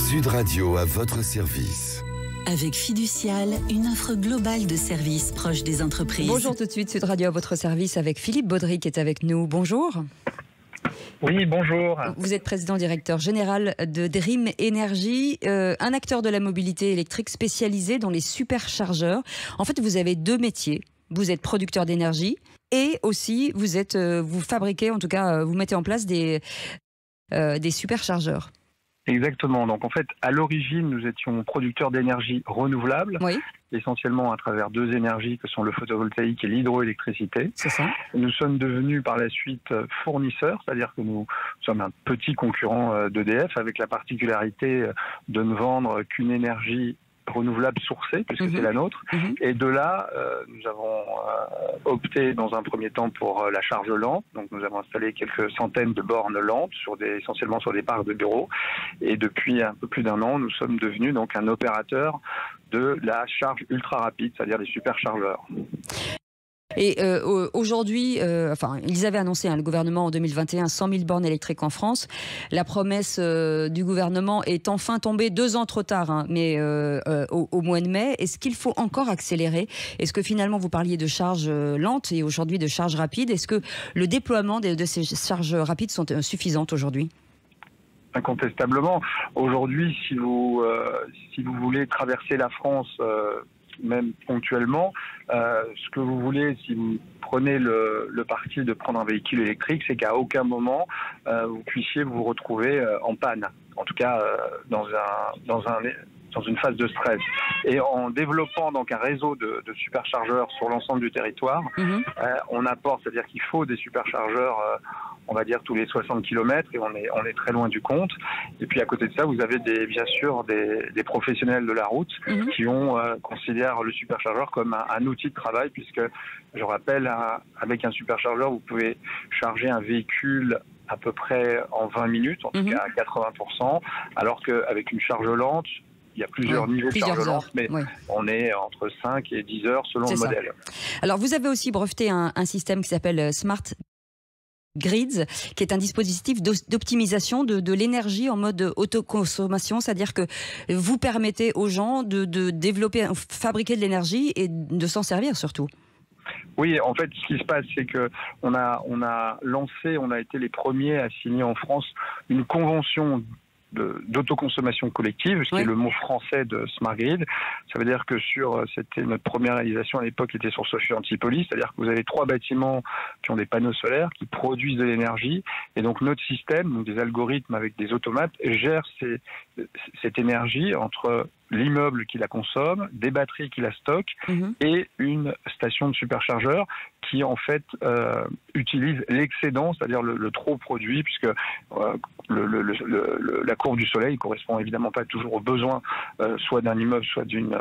Sud Radio à votre service. Avec Fiducial, une offre globale de services proches des entreprises. Bonjour tout de suite, Sud Radio à votre service avec Philippe Baudry qui est avec nous. Bonjour. Oui, bonjour. Vous êtes président-directeur général de Dream Energy, un acteur de la mobilité électrique spécialisé dans les superchargeurs. En fait, vous avez deux métiers. Vous êtes producteur d'énergie et aussi vous fabriquez, en tout cas, vous mettez en place des superchargeurs. Exactement. Donc en fait, à l'origine, nous étions producteurs d'énergie renouvelable, oui, essentiellement à travers deux énergies que sont le photovoltaïque et l'hydroélectricité. C'est ça. Nous sommes devenus par la suite fournisseurs, c'est-à-dire que nous sommes un petit concurrent d'EDF avec la particularité de ne vendre qu'une énergie renouvelable sourcée, puisque c'est la nôtre. Et de là, nous avons opté dans un premier temps pour la charge lente. Donc nous avons installé quelques centaines de bornes lentes, essentiellement sur des parcs de bureaux. Et depuis un peu plus d'un an, nous sommes devenus donc un opérateur de la charge ultra rapide, c'est-à-dire des superchargeurs. Et aujourd'hui, ils avaient annoncé, le gouvernement en 2021, 100 000 bornes électriques en France. La promesse du gouvernement est enfin tombée 2 ans trop tard, mais au mois de mai. Est-ce qu'il faut encore accélérer ? Est-ce que finalement, vous parliez de charges lentes et aujourd'hui de charges rapides ? Est-ce que le déploiement de ces charges rapides sont suffisantes aujourd'hui ? Incontestablement. Aujourd'hui, si vous voulez traverser la France, même ponctuellement, ce que vous voulez, si vous prenez le parti de prendre un véhicule électrique, c'est qu'à aucun moment vous puissiez vous retrouver en panne. En tout cas, dans une phase de stress. Et en développant donc un réseau de superchargeurs sur l'ensemble du territoire, on apporte, c'est-à-dire qu'il faut des superchargeurs, on va dire tous les 60 km, et on est très loin du compte. Et puis à côté de ça, vous avez bien sûr des professionnels de la route qui considèrent le superchargeur comme un outil de travail, puisque je rappelle, avec un superchargeur, vous pouvez charger un véhicule à peu près en 20 minutes, en tout cas à 80%, alors qu'avec une charge lente, il y a plusieurs niveaux de charge lente, mais on est entre 5 et 10 heures selon le modèle. Alors, vous avez aussi breveté un système qui s'appelle Smart Grids, qui est un dispositif d'optimisation de l'énergie en mode autoconsommation, c'est-à-dire que vous permettez aux gens de fabriquer de l'énergie et de s'en servir surtout. Oui, en fait, ce qui se passe, c'est que on a été les premiers à signer en France une convention d'autoconsommation collective, ce qui est le mot français de Smart Grid. Ça veut dire que c'était notre première réalisation à l'époque, était sur Sophie Antipolis, c'est-à-dire que vous avez 3 bâtiments qui ont des panneaux solaires, qui produisent de l'énergie, et donc notre système, donc des algorithmes avec des automates, gère cette énergie entre l'immeuble qui la consomme, des batteries qui la stockent et une station de superchargeur qui en fait utilise l'excédent, c'est-à-dire le trop produit, puisque la courbe du soleil correspond évidemment pas toujours aux besoins soit d'un immeuble, soit d'une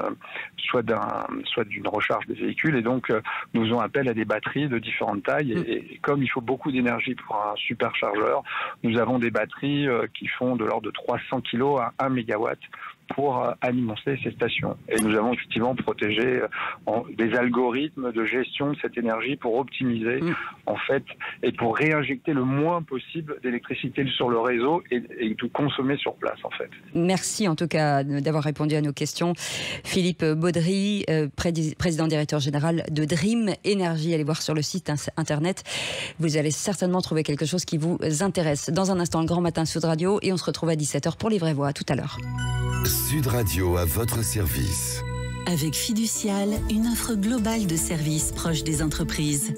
recharge des véhicules, et donc nous faisons appel à des batteries de différentes tailles, et comme il faut beaucoup d'énergie pour un superchargeur, nous avons des batteries qui font de l'ordre de 300 kg à 1 MW pour alimenter ces stations. Et nous avons effectivement protégé des algorithmes de gestion de cette énergie pour optimiser, en fait, et pour réinjecter le moins possible d'électricité sur le réseau et tout consommer sur place, en fait. Merci en tout cas d'avoir répondu à nos questions. Philippe Baudry, président-directeur général de Dream Energy. Allez voir sur le site internet. Vous allez certainement trouver quelque chose qui vous intéresse. Dans un instant, le Grand Matin Sud Radio, et on se retrouve à 17h pour les vraies voix. À tout à l'heure. Sud Radio à votre service. Avec Fiducial, une offre globale de services proches des entreprises.